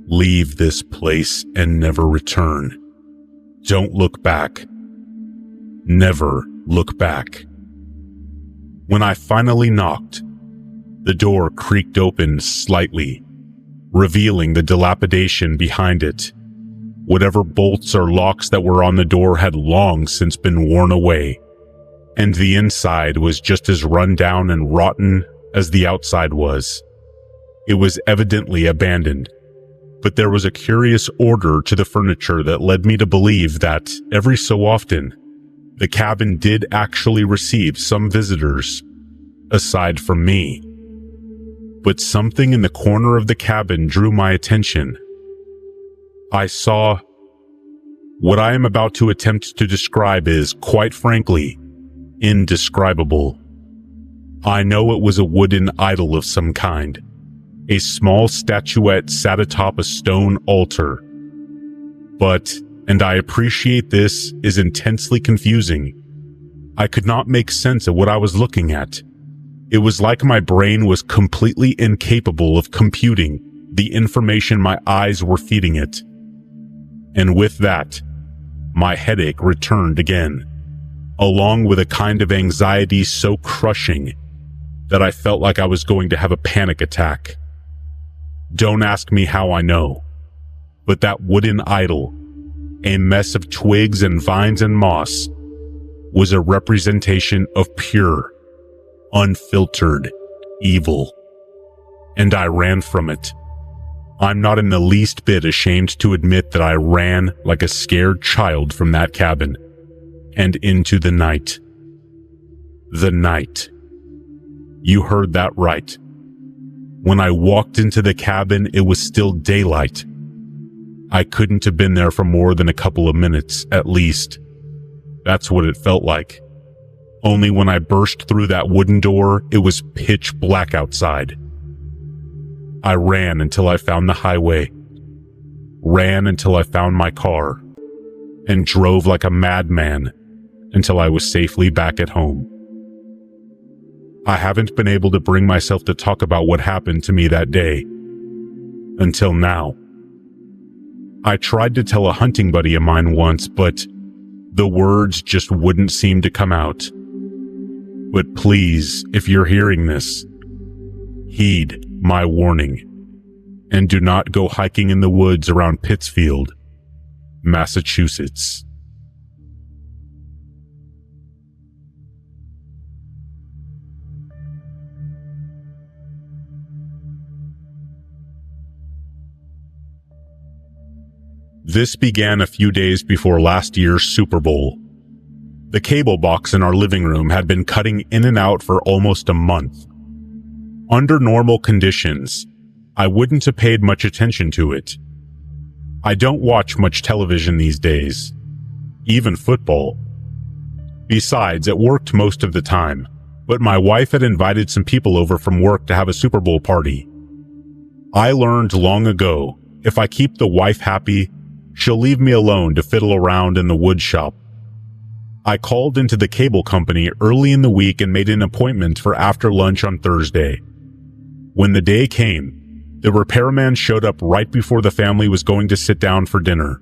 "Leave this place and never return. Don't look back. Never look back." When I finally knocked, the door creaked open slightly, revealing the dilapidation behind it. Whatever bolts or locks that were on the door had long since been worn away, and the inside was just as run down and rotten as the outside was. It was evidently abandoned, but there was a curious order to the furniture that led me to believe that, every so often, the cabin did actually receive some visitors, aside from me. But something in the corner of the cabin drew my attention. I saw what I am about to attempt to describe is, quite frankly, indescribable. I know it was a wooden idol of some kind. A small statuette sat atop a stone altar. But, and I appreciate this is intensely confusing, I could not make sense of what I was looking at. It was like my brain was completely incapable of computing the information my eyes were feeding it. And with that, my headache returned again, along with a kind of anxiety so crushing that I felt like I was going to have a panic attack. Don't ask me how I know, but that wooden idol, a mess of twigs and vines and moss, was a representation of pure, unfiltered evil. And I ran from it. I'm not in the least bit ashamed to admit that I ran like a scared child from that cabin and into the night. The night. You heard that right. When I walked into the cabin, it was still daylight. I couldn't have been there for more than a couple of minutes, at least. That's what it felt like. Only when I burst through that wooden door, it was pitch black outside. I ran until I found the highway, ran until I found my car, and drove like a madman until I was safely back at home. I haven't been able to bring myself to talk about what happened to me that day, until now. I tried to tell a hunting buddy of mine once, but the words just wouldn't seem to come out. But please, if you're hearing this, heed my warning, and do not go hiking in the woods around Pittsfield, Massachusetts. This began a few days before last year's Super Bowl. The cable box in our living room had been cutting in and out for almost a month. Under normal conditions, I wouldn't have paid much attention to it. I don't watch much television these days, even football. Besides, it worked most of the time, but my wife had invited some people over from work to have a Super Bowl party. I learned long ago, if I keep the wife happy, she'll leave me alone to fiddle around in the wood shop. I called into the cable company early in the week and made an appointment for after lunch on Thursday. When the day came, the repairman showed up right before the family was going to sit down for dinner.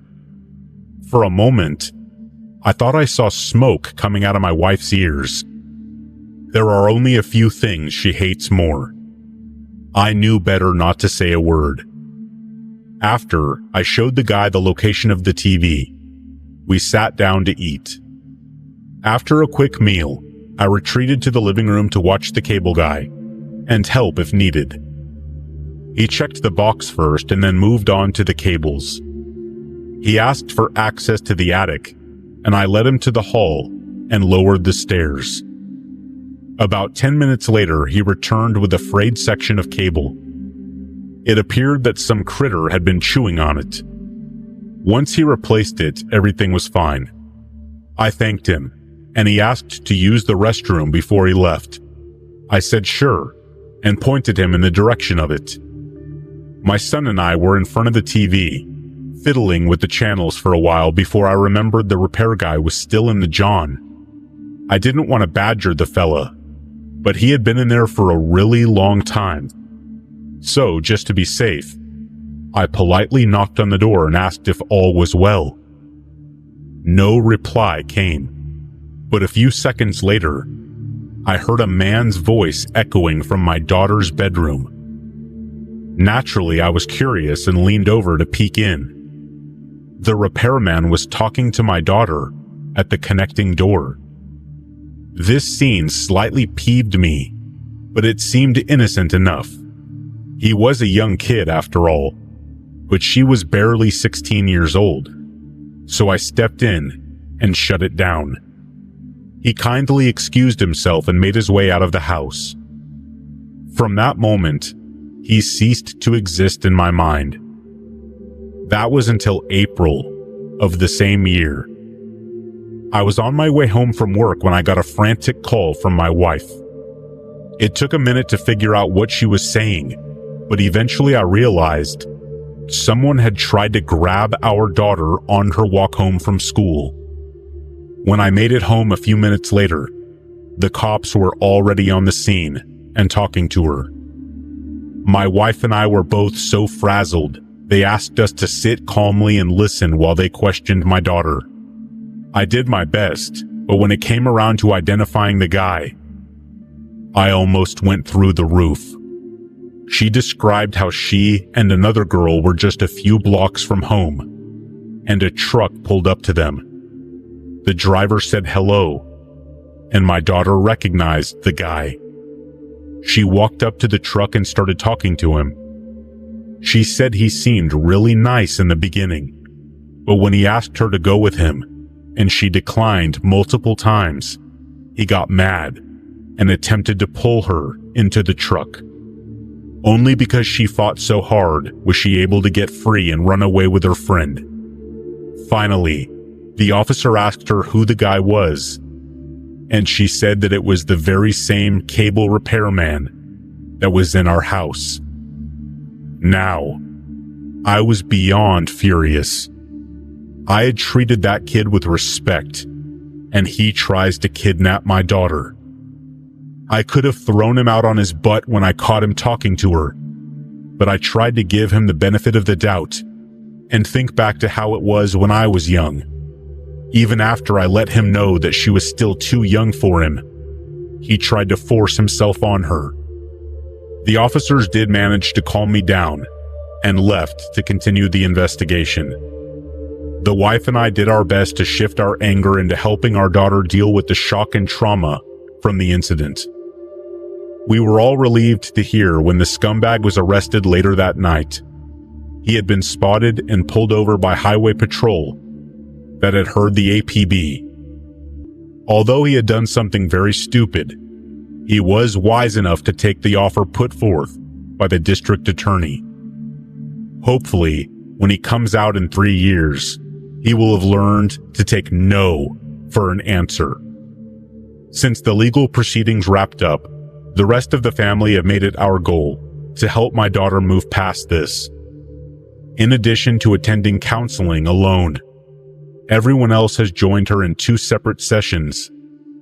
For a moment, I thought I saw smoke coming out of my wife's ears. There are only a few things she hates more. I knew better not to say a word. After, I showed the guy the location of the TV. We sat down to eat. After a quick meal, I retreated to the living room to watch the cable guy and help if needed. He checked the box first and then moved on to the cables. He asked for access to the attic, and I led him to the hall, and lowered the stairs. About 10 minutes later, he returned with a frayed section of cable. It appeared that some critter had been chewing on it. Once he replaced it, everything was fine. I thanked him, and he asked to use the restroom before he left. I said sure, and pointed him in the direction of it. My son and I were in front of the TV, fiddling with the channels for a while before I remembered the repair guy was still in the john. I didn't want to badger the fella, but he had been in there for a really long time. So, just to be safe, I politely knocked on the door and asked if all was well. No reply came, but a few seconds later, I heard a man's voice echoing from my daughter's bedroom. Naturally, I was curious and leaned over to peek in. The repairman was talking to my daughter at the connecting door. This scene slightly peeved me, but it seemed innocent enough. He was a young kid after all, but she was barely 16 years old, so I stepped in and shut it down. He kindly excused himself and made his way out of the house. From that moment, he ceased to exist in my mind. That was until April of the same year. I was on my way home from work when I got a frantic call from my wife. It took a minute to figure out what she was saying, but eventually I realized someone had tried to grab our daughter on her walk home from school. When I made it home a few minutes later, the cops were already on the scene and talking to her. My wife and I were both so frazzled, they asked us to sit calmly and listen while they questioned my daughter. I did my best, but when it came around to identifying the guy, I almost went through the roof. She described how she and another girl were just a few blocks from home, and a truck pulled up to them. The driver said hello, and my daughter recognized the guy. She walked up to the truck and started talking to him. She said he seemed really nice in the beginning, but when he asked her to go with him, and she declined multiple times, he got mad and attempted to pull her into the truck. Only because she fought so hard was she able to get free and run away with her friend. Finally, the officer asked her who the guy was, and she said that it was the very same cable repairman that was in our house. Now, I was beyond furious. I had treated that kid with respect, and he tries to kidnap my daughter. I could have thrown him out on his butt when I caught him talking to her, but I tried to give him the benefit of the doubt and think back to how it was when I was young. Even after I let him know that she was still too young for him, he tried to force himself on her. The officers did manage to calm me down and left to continue the investigation. The wife and I did our best to shift our anger into helping our daughter deal with the shock and trauma from the incident. We were all relieved to hear when the scumbag was arrested later that night. He had been spotted and pulled over by highway patrol that had heard the APB. Although he had done something very stupid, he was wise enough to take the offer put forth by the district attorney. Hopefully, when he comes out in 3 years, he will have learned to take no for an answer. Since the legal proceedings wrapped up, the rest of the family have made it our goal to help my daughter move past this. In addition to attending counseling alone, everyone else has joined her in 2 separate sessions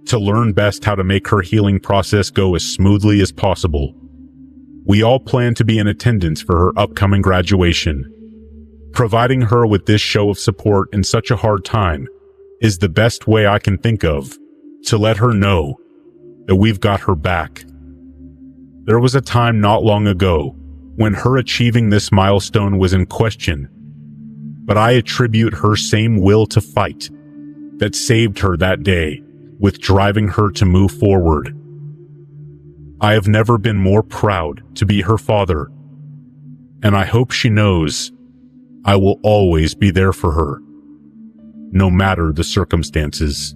to learn best how to make her healing process go as smoothly as possible. We all plan to be in attendance for her upcoming graduation. Providing her with this show of support in such a hard time is the best way I can think of to let her know that we've got her back. There was a time not long ago when her achieving this milestone was in question, but I attribute her same will to fight that saved her that day with driving her to move forward. I have never been more proud to be her father, and I hope she knows I will always be there for her, no matter the circumstances.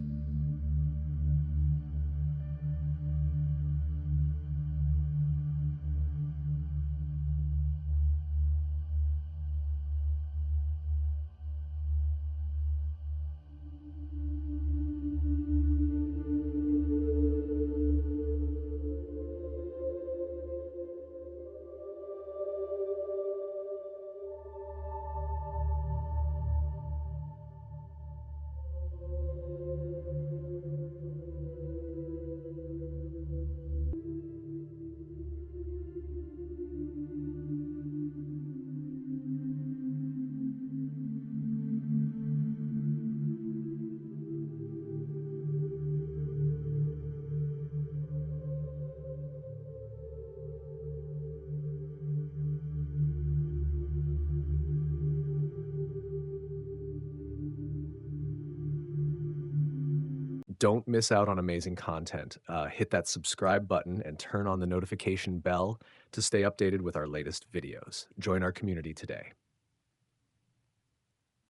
Don't miss out on amazing content. Hit that subscribe button and turn on the notification bell to stay updated with our latest videos. Join our community today.